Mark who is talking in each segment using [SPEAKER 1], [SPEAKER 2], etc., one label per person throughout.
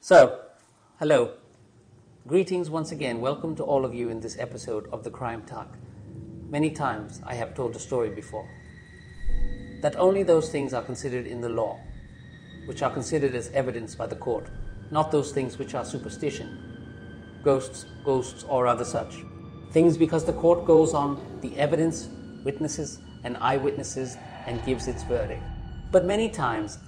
[SPEAKER 1] So, hello. Greetings once again. Welcome to all of you in this episode of The Crime Talk. Many times I have told a story before that only those things are considered in the law, which are considered as evidence by the court, not those things which are superstition, ghosts, or other such. Things because the court goes on the evidence, witnesses, and eyewitnesses and gives its verdict. But many times,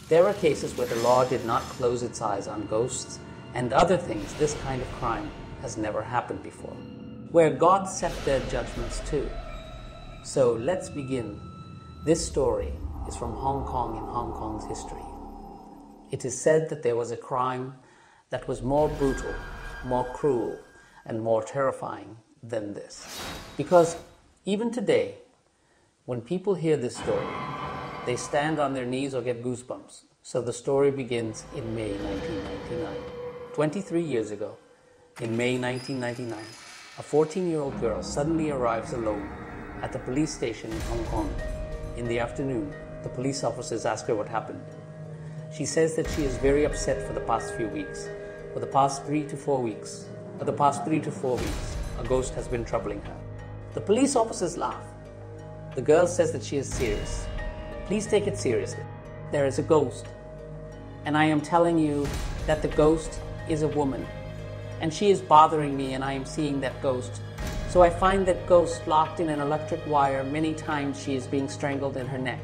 [SPEAKER 1] there are cases where the law did not close its eyes on ghosts and other things. This kind of crime has never happened before, where God set their judgments too. So let's begin. This story is from Hong Kong in Hong Kong's history. It is said that there was a crime that was more brutal, more cruel, and more terrifying than this. Because even today, when people hear this story, they stand on their knees or get goosebumps. So the story begins in May 1999. 23 years ago, in May 1999, a 14-year-old girl suddenly arrives alone at the police station in Hong Kong. In the afternoon, the police officers ask her what happened. She says that she is very upset for the past few weeks. For the past 3 to 4 weeks, a ghost has been troubling her. The police officers laugh. The girl says that she is serious. Please take it seriously. There is a ghost. And I am telling you that the ghost is a woman. And she is bothering me and I am seeing that ghost. So I find that ghost locked in an electric wire. Many times she is being strangled in her neck.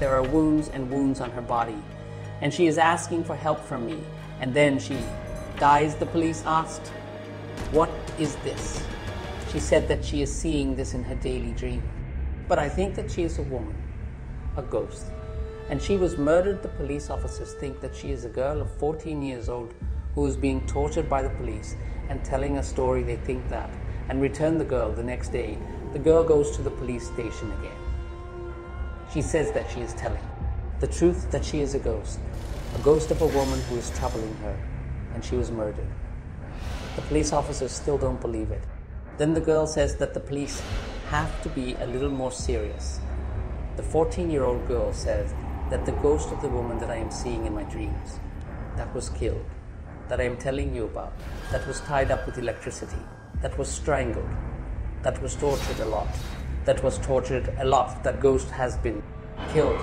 [SPEAKER 1] There are wounds and wounds on her body. And she is asking for help from me. And then she dies, the police asked. What is this? She said that she is seeing this in her daily dream. But I think that she is a woman. A ghost. And she was murdered. The police officers think that she is a girl of 14 years old who is being tortured by the police and telling a story. They think that and return the girl the next day. The girl goes to the police station again. She says that she is telling the truth, that she is a ghost of a woman who is troubling her, and she was murdered. The police officers still don't believe it. Then the girl says that the police have to be a little more serious. The 14-year-old girl says that the ghost of the woman that I am seeing in my dreams, that was killed, that I am telling you about, that was tied up with electricity, that was strangled, that was tortured a lot, that ghost has been killed.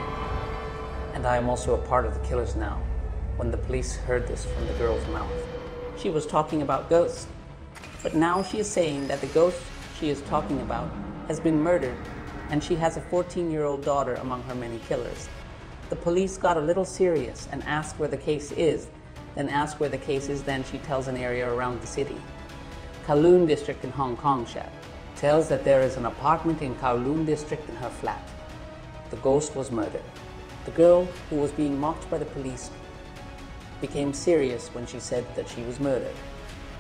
[SPEAKER 1] And I am also a part of the killers now. When the police heard this from the girl's mouth, she was talking about ghosts. But now she is saying that the ghost she is talking about has been murdered, and she has a 14-year-old daughter among her many killers. The police got a little serious and asked where the case is. Then she tells an area around the city. Kowloon district in Hong Kong, tells that there is an apartment in Kowloon district in her flat. The ghost was murdered. The girl, who was being mocked by the police, became serious when she said that she was murdered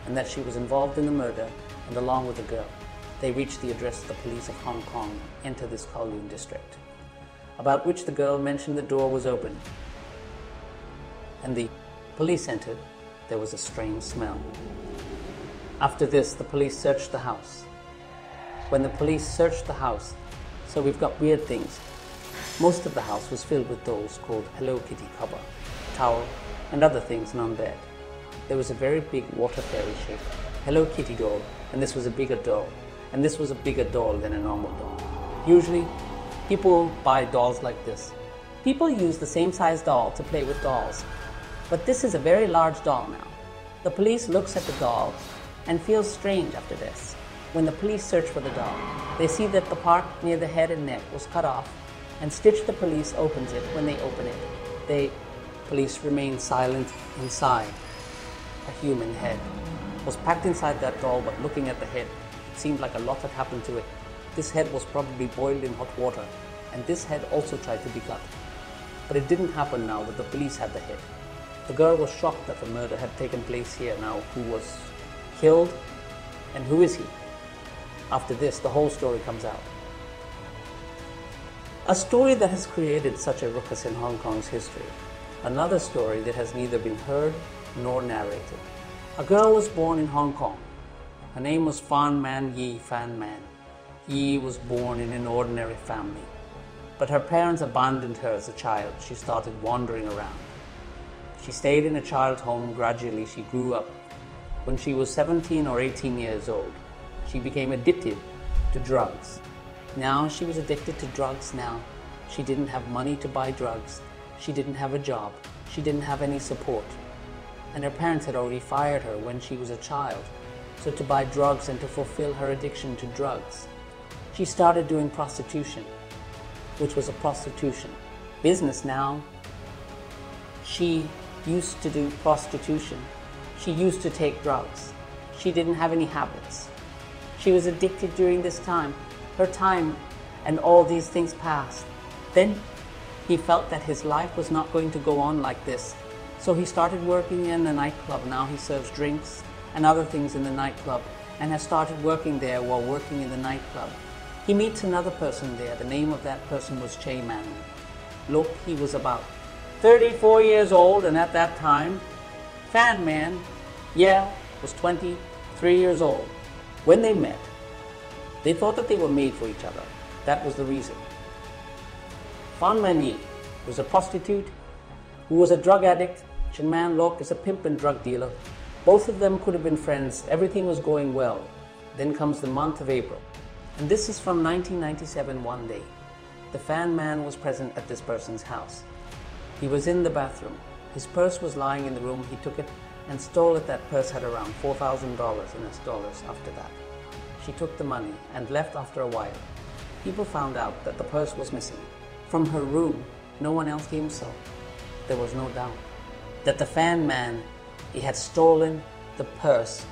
[SPEAKER 1] and that she was involved in the murder, and along with the girl, they reached the address of the police of Hong Kong, enter this Kowloon district, about which the girl mentioned the door was open. And the police entered. There was a strange smell. After this, the police searched the house. When the police searched the house, so we've got weird things. Most of the house was filled with dolls called Hello Kitty cover, towel, and other things on bed. There was a very big water fairy shaped Hello Kitty doll, and this was a bigger doll. And this was a bigger doll than a normal doll. Usually, people buy dolls like this. People use the same size doll to play with dolls. But this is a very large doll now. The police looks at the doll and feels strange after this. When the police search for the doll, they see that the part near the head and neck was cut off, and Stitch the police opens it. When they open it, police remain silent. Inside, a human head was packed inside that doll, but looking at the head, it seemed like a lot had happened to it. This head was probably boiled in hot water, and this head also tried to be cut. But it didn't happen now that the police had the head. The girl was shocked that the murder had taken place here now. Who was killed, and who is he? After this, the whole story comes out. A story that has created such a ruckus in Hong Kong's history. Another story that has neither been heard nor narrated. A girl was born in Hong Kong. Her name was Fan Man-yee, Fan Man. Yee was born in an ordinary family. But her parents abandoned her as a child. She started wandering around. She stayed in a child's home. Gradually, she grew up. When she was 17 or 18 years old, she became addicted to drugs. Now she was addicted to drugs now. She didn't have money to buy drugs. She didn't have a job. She didn't have any support. And her parents had already fired her when she was a child. So to buy drugs and to fulfill her addiction to drugs, she started doing prostitution, which was a prostitution business now. She used to do prostitution. She used to take drugs. She didn't have any habits. She was addicted during this time. Her time and all these things passed. Then he felt that his life was not going to go on like this. So he started working in a nightclub. Now he serves drinks and other things in the nightclub and has started working there while working in the nightclub. He meets another person there. The name of that person was Chan Man-lok. He was about 34 years old, and at that time, Fan Man-yee was 23 years old. When they met, they thought that they were made for each other. That was the reason. Fan Man-yee was a prostitute who was a drug addict. Chan Man-lok is a pimp and drug dealer. Both of them could have been friends. Everything was going well. Then comes the month of April. And this is from 1997 one day. The Fan Man was present at this person's house. He was in the bathroom. His purse was lying in the room. He took it and stole it. That purse had around $4,000 in US dollars after that. She took the money and left after a while. People found out that the purse was missing. From her room, no one else came, so there was no doubt that the Fan Man, he had stolen the purse.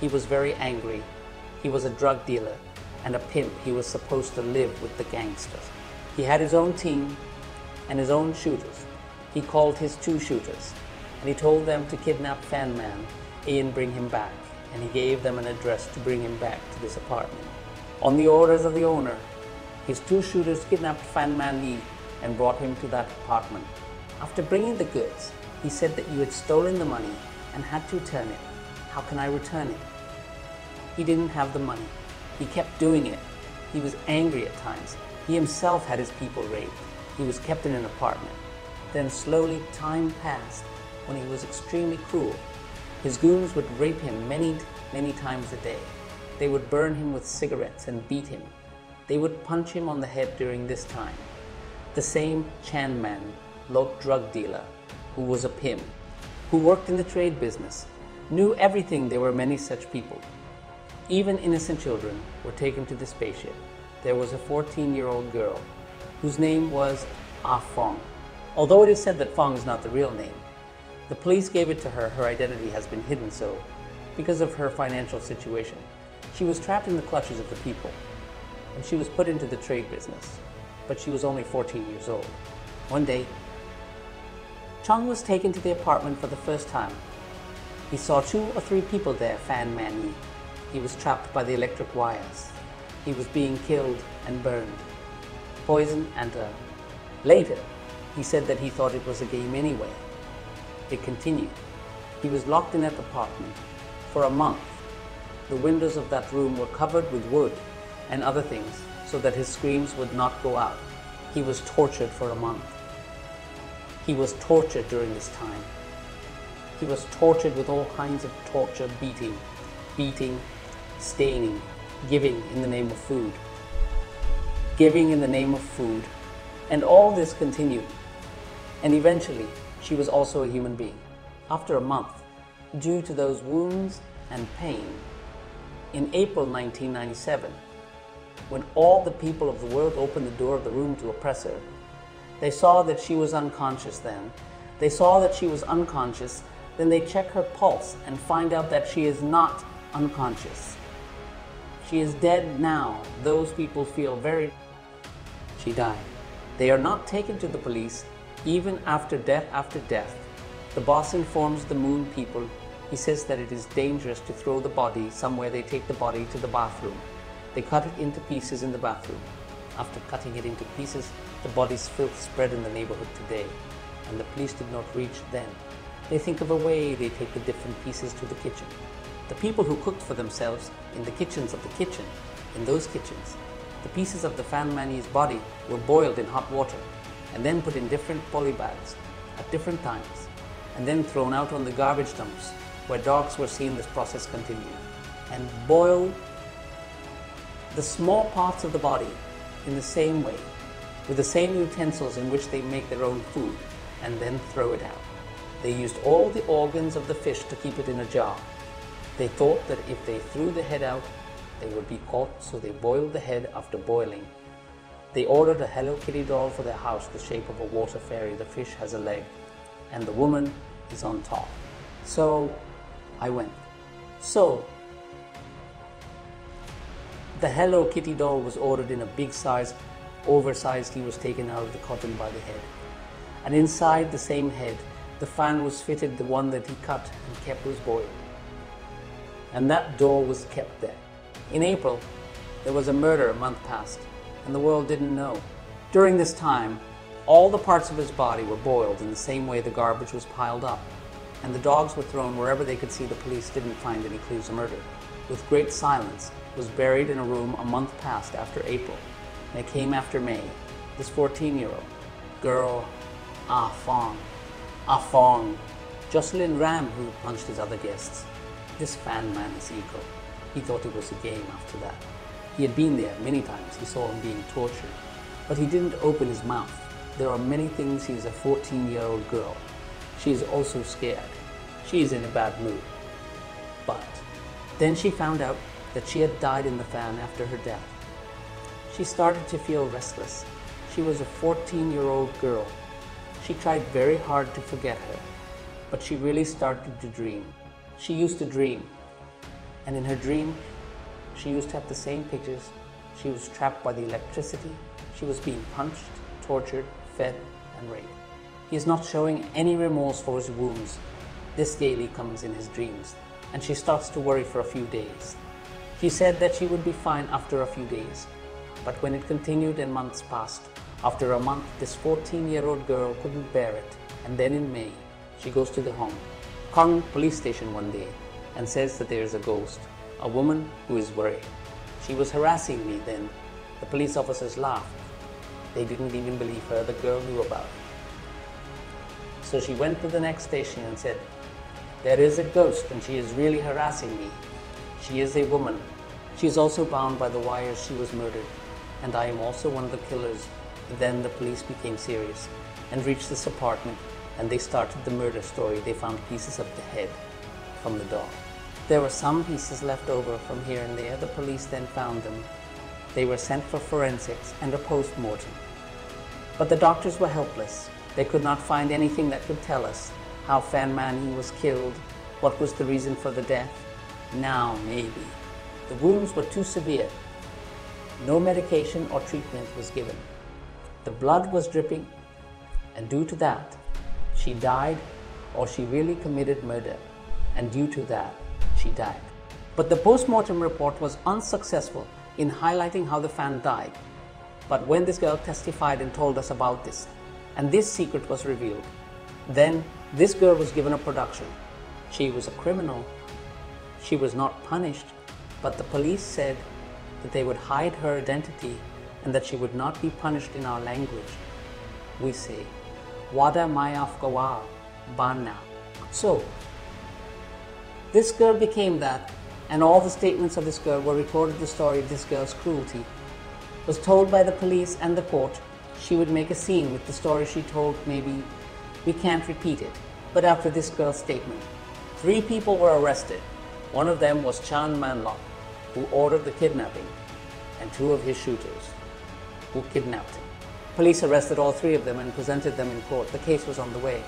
[SPEAKER 1] He was very angry. He was a drug dealer and a pimp. He was supposed to live with the gangsters. He had his own team and his own shooters. He called his 2 shooters and he told them to kidnap Fan Man-yee and bring him back. And he gave them an address to bring him back to this apartment. On the orders of the owner, his 2 shooters kidnapped Fan Man-yee and brought him to that apartment. After bringing the goods, he said that you had stolen the money and had to return it. How can I return it? He didn't have the money. He kept doing it. He was angry at times. He himself had his people raped. He was kept in an apartment. Then slowly time passed when he was extremely cruel. His goons would rape him many times a day. They would burn him with cigarettes and beat him. They would punch him on the head during this time. The same Chan Man-lok drug dealer, who was a pimp, who worked in the trade business, knew everything. There were many such people. Even innocent children were taken to the spaceship. There was a 14-year-old girl whose name was Fong. Although it is said that Fong is not the real name, the police gave it to her. Her identity has been hidden so because of her financial situation. She was trapped in the clutches of the people and she was put into the trade business, but she was only 14 years old. One day, Chung was taken to the apartment for the first time. He saw 2 or 3 people there. Fan Man-yee. He was trapped by the electric wires. He was being killed and burned, poisoned, and later he said that he thought it was a game anyway. It continued. He was locked in that apartment for a month. The windows of that room were covered with wood and other things so that his screams would not go out. He was tortured for a month. He was tortured during this time. He was tortured with all kinds of torture, beating, staining, giving in the name of food. Giving in the name of food. And all this continued. And eventually, she was also a human being. After a month, due to those wounds and pain, in April 1997, when all the people of the world opened the door of the room to oppress her, they saw that she was unconscious then. They saw that she was unconscious. Then they check her pulse and find out that she is not unconscious. She is dead now. Those people feel very... She died. They are not taken to the police even after death. The boss informs the moon people. He says that it is dangerous to throw the body somewhere. They take the body to the bathroom. They cut it into pieces in the bathroom. After cutting it into pieces, the body's filth spread in the neighborhood today, and the police did not reach then. They think of a way. They take the different pieces to the kitchen. The people who cooked for themselves in the kitchens of the kitchen, in those kitchens, the pieces of the Fan Man-yee's body were boiled in hot water and then put in different poly bags at different times. and then thrown out on the garbage dumps, where dogs were seeing this process continue, and boiled the small parts of the body in the same way, with the same utensils in which they make their own food, and then throw it out. They used all the organs of the fish to keep it in a jar. They thought that if they threw the head out, they would be caught, so they boiled the head after boiling. They ordered a Hello Kitty doll for their house, the shape of a water fairy. The fish has a leg, and the woman is on top. So I went. So the Hello Kitty doll was ordered in a big size, oversized. He was taken out of the cotton by the head. And inside the same head, the fan was fitted, the one that he cut and kept was boiled. And that doll was kept there. In April, there was a murder a month past, and the world didn't know. During this time, all the parts of his body were boiled in the same way the garbage was piled up, and the dogs were thrown wherever they could see. The police didn't find any clues of murder. With great silence, was buried in a room a month past after April, and it came after May. This 14-year-old girl, Fong, Jocelyn Ram, who punched his other guests. This Fan Man is ego. He thought it was a game after that. He had been there many times. He saw him being tortured, but he didn't open his mouth. There are many things. He is a 14-year-old girl. She is also scared. She is in a bad mood. But then she found out that she had died in the fan after her death. She started to feel restless. She was a 14-year-old girl. She tried very hard to forget her, but she really started to dream. She used to dream, and in her dream, she used to have the same pictures. She was trapped by the electricity. She was being punched, tortured, fed, and raped. He is not showing any remorse for his wounds. This daily comes in his dreams, and she starts to worry for a few days. She said that she would be fine after a few days, but when it continued and months passed, after a month, this 14-year-old girl couldn't bear it, and then in May, she goes to the Hong Kong police station one day and says that there is a ghost, a woman who is worried. She was harassing me then. The police officers laughed. They didn't even believe her. The girl knew about it. So she went to the next station and said, there is a ghost and she is really harassing me. She is a woman. She is also bound by the wires. She was murdered, and I am also one of the killers. Then the police became serious and reached this apartment, and they started the murder story. They found pieces of the head from the dog. There were some pieces left over from here and there. The police then found them. They were sent for forensics and a post-mortem. But the doctors were helpless. They could not find anything that could tell us how Fan Man-yee was killed, what was the reason for the death. Now, maybe. The wounds were too severe. No medication or treatment was given. The blood was dripping, and due to that, she died, or she really committed murder, and due to that, she died. But the post-mortem report was unsuccessful in highlighting how the fan died. But when this girl testified and told us about this, and this secret was revealed, then this girl was given a production. She was a criminal. She was not punished, but the police said that they would hide her identity and that she would not be punished. In our language, we say, Wada Mayaf Gawa Bana. So, this girl became that, and all the statements of this girl were recorded. The story of this girl's cruelty was told by the police and the court. She would make a scene with the story she told. Maybe we can't repeat it. But after this girl's statement, 3 people were arrested. One of them was Chan Man-lok, who ordered the kidnapping, and 2 of his shooters, who kidnapped him. Police arrested all 3 of them and presented them in court. The case was on the way,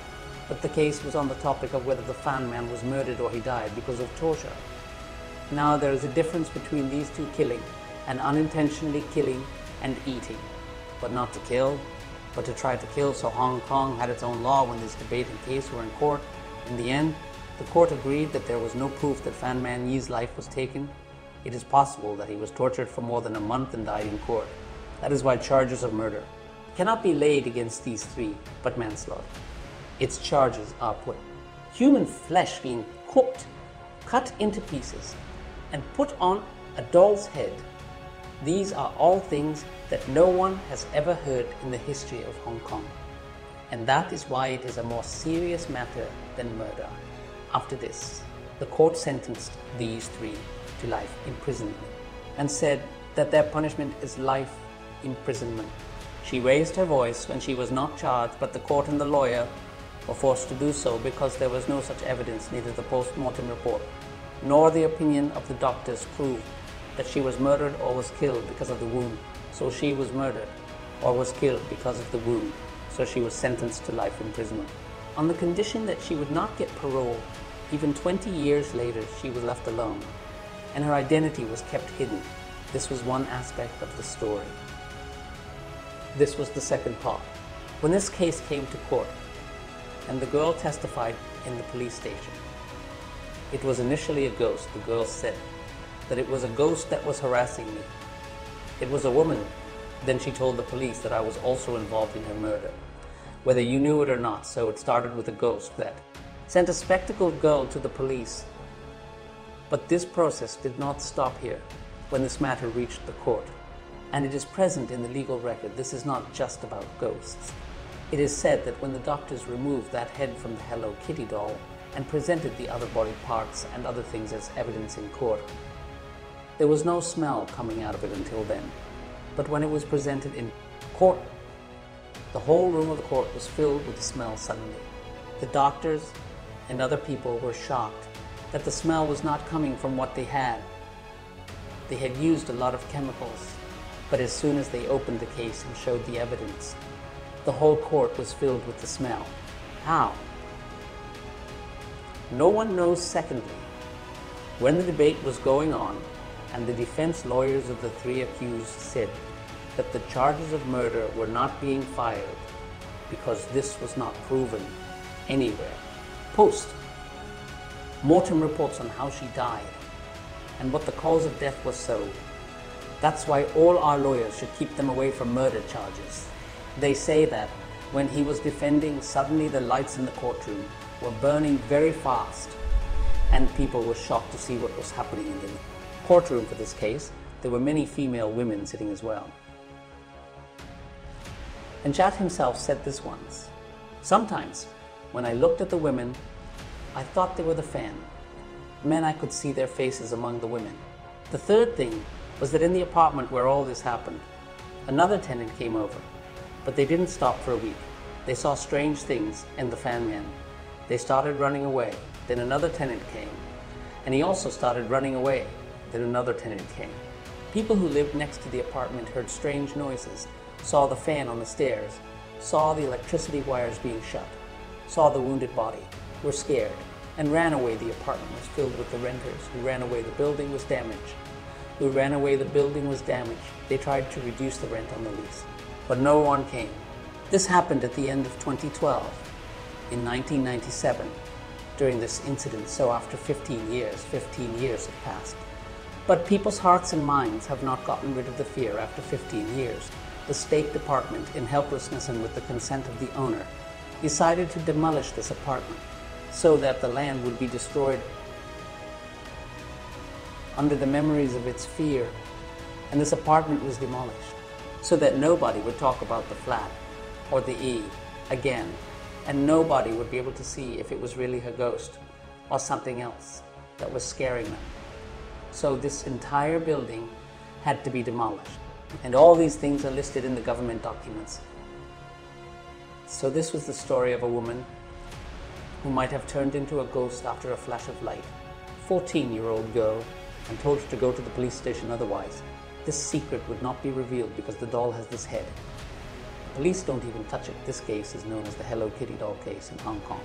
[SPEAKER 1] but the case was on the topic of whether the Fan Man was murdered or he died because of torture. Now there is a difference between these 2 killing and unintentionally killing and eating, but not to kill, but to try to kill. So Hong Kong had its own law when this debate and case were in court. In the end, the court agreed that there was no proof that Fan Man-yee's life was taken. It is possible that he was tortured for more than a month and died in court. That is why charges of murder cannot be laid against these 3, but manslaughter. Its charges are put. Human flesh being cooked, cut into pieces, and put on a doll's head. These are all things that no one has ever heard in the history of Hong Kong. and that is why it is a more serious matter than murder. After this, the court sentenced these three to life imprisonment and said that their punishment is life imprisonment. She raised her voice when she was not charged, but the court and the lawyer were forced to do so because there was no such evidence. Neither the post-mortem report nor the opinion of the doctors proved that she was murdered or was killed because of the wound. So she was murdered or was killed because of the wound. So she was sentenced to life imprisonment. On the condition that she would not get parole, even 20 years later she was left alone, and her identity was kept hidden. This was one aspect of the story. This was the second part. When this case came to court, and the girl testified in the police station, it was initially a ghost. The girl said that it was a ghost that was harassing me. It was a woman. Then she told the police that I was also involved in her murder, whether you knew it or not. So it started with a ghost that sent a spectacled girl to the police. But this process did not stop here when this matter reached the court, and it is present in the legal record. This is not just about ghosts. It is said that when the doctors removed that head from the Hello Kitty doll and presented the other body parts and other things as evidence in court, there was no smell coming out of it until then. But when it was presented in court, the whole room of the court was filled with the smell suddenly. The doctors and other people were shocked that the smell was not coming from what they had. They had used a lot of chemicals, but as soon as they opened the case and showed the evidence, the whole court was filled with the smell. How? No one knows. Secondly, when the debate was going on and the defense lawyers of the three accused said that the charges of murder were not being filed because this was not proven anywhere. Post-mortem reports on how she died and what the cause of death was so. That's why all our lawyers should keep them away from murder charges. They say that when he was defending, suddenly the lights in the courtroom were burning very fast and people were shocked to see what was happening in the courtroom. For this case, there were many female women sitting as well. And Chat himself said this once: sometimes when I looked at the women, I thought they were the fan. Men, I could see their faces among the women. The third thing was that in the apartment where all this happened, another tenant came over, but they didn't stop for a week. They saw strange things in the fan man. They started running away. Then another tenant came, and he also started running away. Then another tenant came. People who lived next to the apartment heard strange noises, saw the fan on the stairs, saw the electricity wires being shut, saw the wounded body, were scared, and ran away. The apartment was filled with the renters who ran away. The building was damaged. Who ran away, the building was damaged. They tried to reduce the rent on the lease, but no one came. This happened at the end of 2012. In 1997, during this incident, so after 15 years have passed. But people's hearts and minds have not gotten rid of the fear after 15 years. The State Department, in helplessness and with the consent of the owner, decided to demolish this apartment so that the land would be destroyed under the memories of its fear. And this apartment was demolished so that nobody would talk about the flat or the E again, and nobody would be able to see if it was really her ghost or something else that was scaring them. So this entire building had to be demolished, and all these things are listed in the government documents. So this was the story of a woman who might have turned into a ghost after a flash of light. 14-year-old girl, and told her to go to the police station, otherwise this secret would not be revealed because the doll has this head. The police don't even touch it. This case is known as the Hello Kitty doll case in Hong Kong,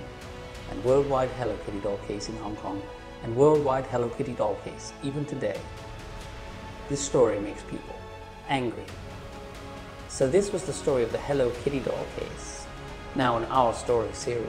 [SPEAKER 1] and worldwide Hello Kitty doll case in Hong Kong, and worldwide Hello Kitty doll case even today. This story makes people angry. So this was the story of the Hello Kitty doll case, now in our story series.